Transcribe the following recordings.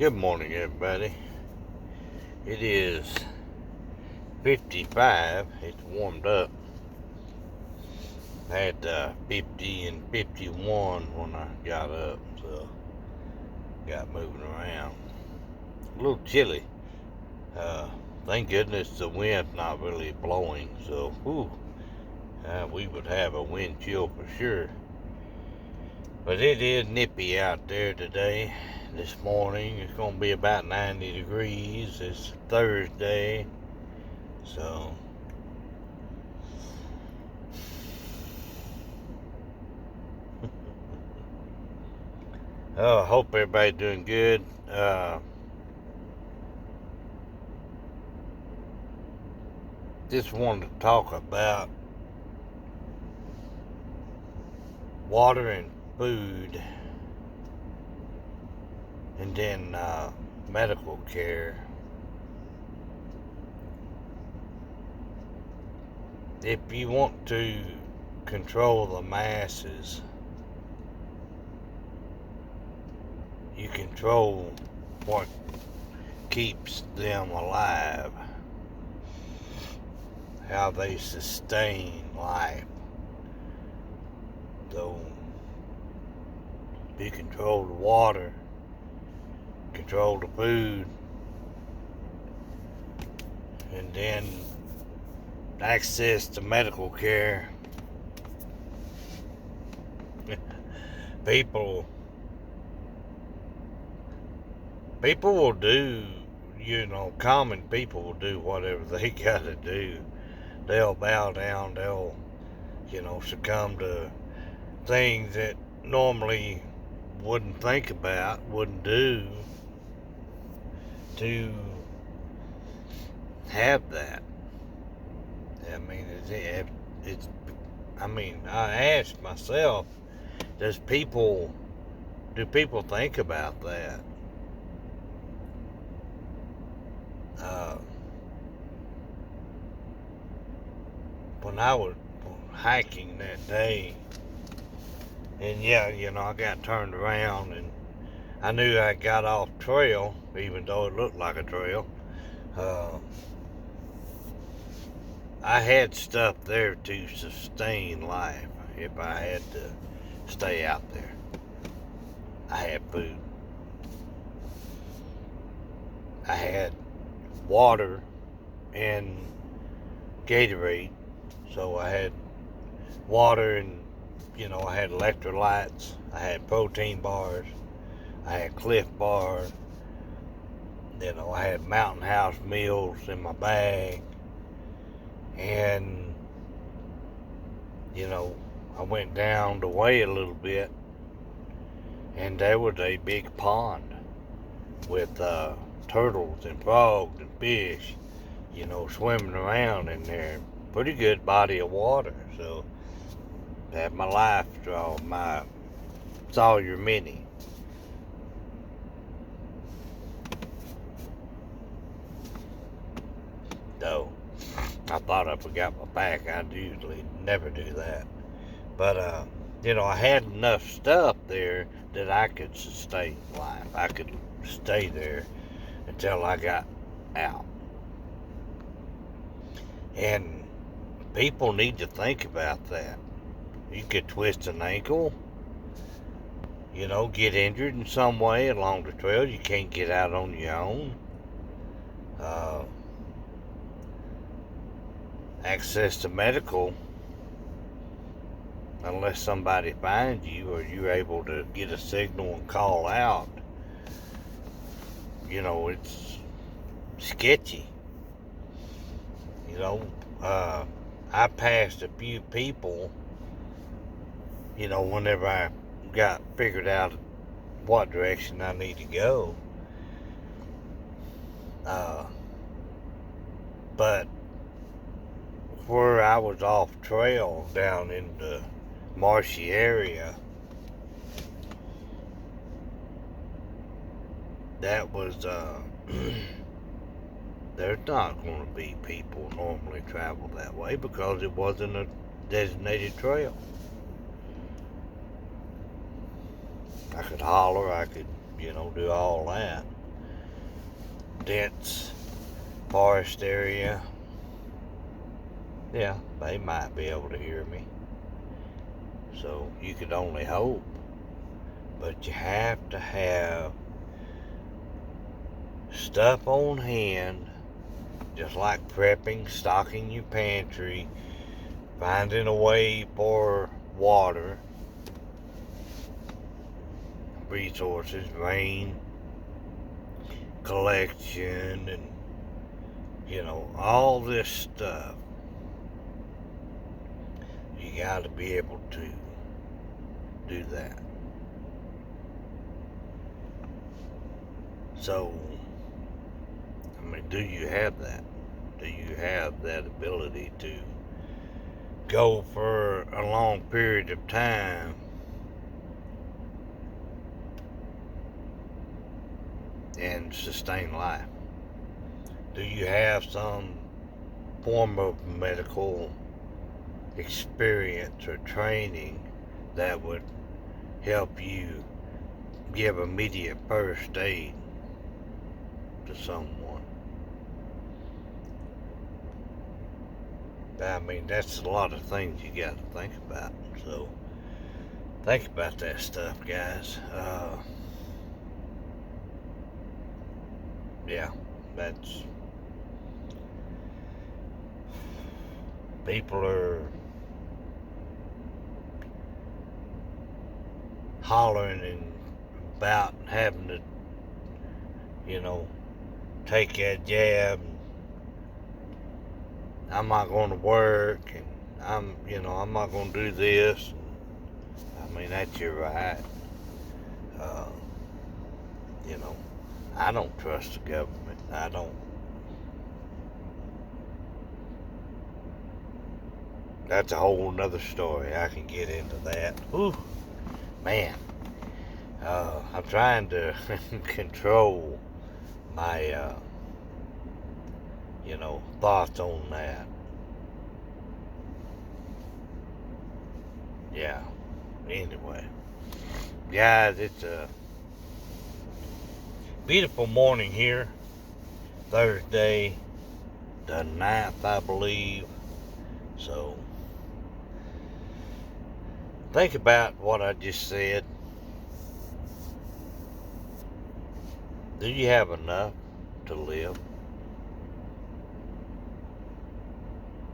Good morning, everybody. It is 55. It's warmed up. I had 50 and 51 when I got up, so got moving around. A little chilly. Thank goodness the wind's not really blowing, so we would have a wind chill for sure. But it is nippy out there today. This morning it's going to be about 90 degrees. It's Thursday, so I hope everybody's doing good. Just wanted to talk about water and food, and then medical care. If you want to control the masses, you control what keeps them alive, how they sustain life. So, if you control the water, control the food, and then access to medical care, people will do, common people will do whatever they gotta do. They'll bow down, they'll, succumb to things that normally wouldn't think about, wouldn't do, to have that. I mean, I asked myself, do people think about that? When I was hiking that day, and I got turned around and I knew I got off trail, even though it looked like a trail. I had stuff there to sustain life if I had to stay out there. I had food. I had water and Gatorade. So I had water and, I had electrolytes. I had protein bars. I had Cliff bars. I had Mountain House meals in my bag. And, I went down the way a little bit, and there was a big pond with turtles and frogs and fish, swimming around in there. Pretty good body of water. So I had my life straw, my Sawyer Mini. So I thought I forgot my pack. I usually never do that. But I had enough stuff there that I could sustain life. I could stay there until I got out. And people need to think about that. You could twist an ankle, get injured in some way along the trail. You can't get out on your own. Access to medical, unless somebody finds you or you're able to get a signal and call out, it's sketchy. I passed a few people, whenever I got figured out what direction I need to go. But where I was off trail down in the marshy area, that was there's not going to be people normally travel that way because it wasn't a designated trail. I could holler, I could, do all that. dense forest area, yeah, they might be able to hear me. So you could only hope. But you have to have stuff on hand, just like prepping, stocking your pantry, finding a way for water, resources, rain collection, and all this stuff. You got to be able to do that. So, I mean, do you have that? Do you have that ability to go for a long period of time and sustain life? Do you have some form of medical experience or training that would help you give immediate first aid to someone? I mean, that's a lot of things you got to think about. So think about that stuff, guys. Yeah, that's, people are hollering and about having to, take that jab. I'm not going to work, and I'm not going to do this. I mean, that's your right. I don't trust the government. I don't. That's a whole nother story. I can get into that. Whew, man. I'm trying to control my, thoughts on that. Yeah. Anyway, guys, it's a beautiful morning here. Thursday, the 9th, I believe. So, think about what I just said. Do you have enough to live?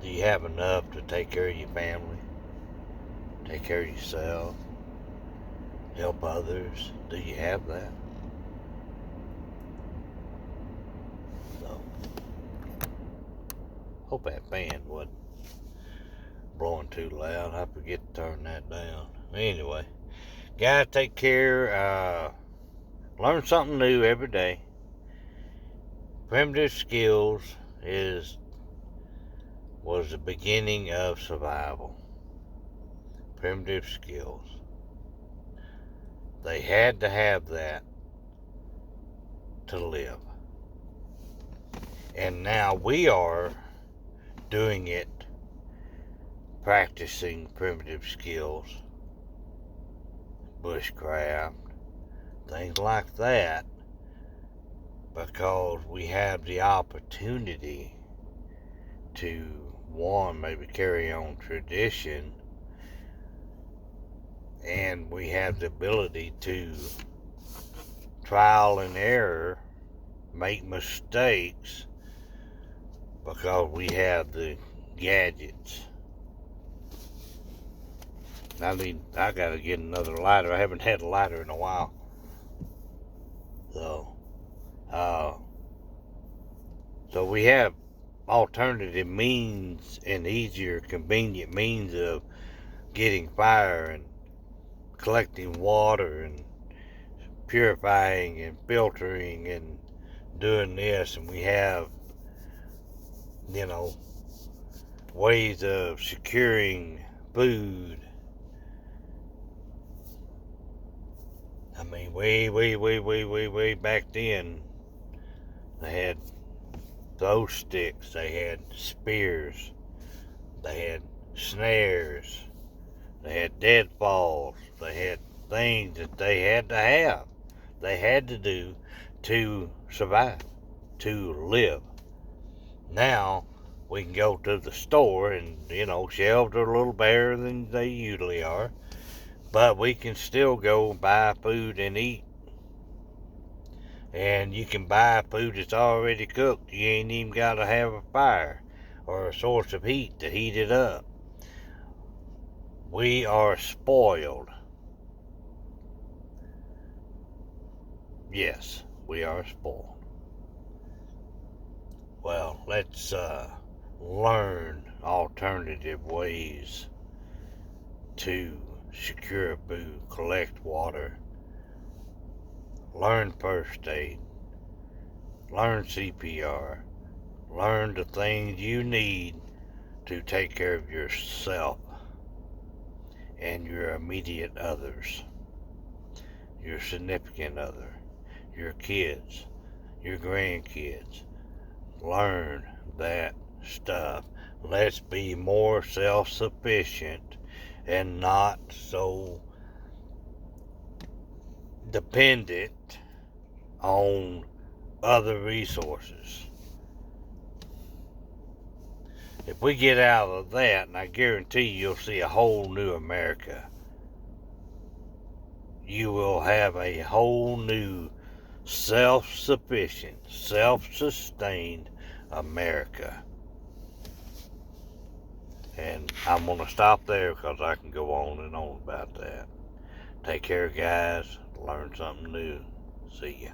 Do you have enough to take care of your family? Take care of yourself? Help others? Do you have that? So, hope that fan wasn't blowing too loud. I forget to turn that down. Anyway, guys, take care. Learn something new every day. Primitive skills was the beginning of survival. Primitive skills. They had to have that to live. And now we are doing it, practicing primitive skills, bushcraft, things like that, because we have the opportunity to, one, maybe carry on tradition, and we have the ability to trial and error, make mistakes, because we have the gadgets. I gotta get another lighter. I haven't had a lighter in a while. So we have alternative means and easier, convenient means of getting fire and collecting water and purifying and filtering and doing this, and we have, ways of securing food. I mean, way back then, they had throw sticks, they had spears, they had snares, they had deadfalls, they had things that they had to have. They had to do to survive, to live. Now we can go to the store and, shelves are a little better than they usually are, but we can still go buy food and eat. And you can buy food that's already cooked. You ain't even got to have a fire or a source of heat to heat it up. We are spoiled. Yes, we are spoiled. Well, let's learn alternative ways to secure food, collect water, learn first aid, learn CPR, learn the things you need to take care of yourself and your immediate others, your significant other, your kids, your grandkids. Learn that stuff. Let's be more self-sufficient and not so dependent on other resources. If we get out of that, and I guarantee you'll see a whole new America. You will have a whole new self-sufficient, self-sustained America. And I'm going to stop there because I can go on and on about that. Take care, guys. Learn something new. See ya.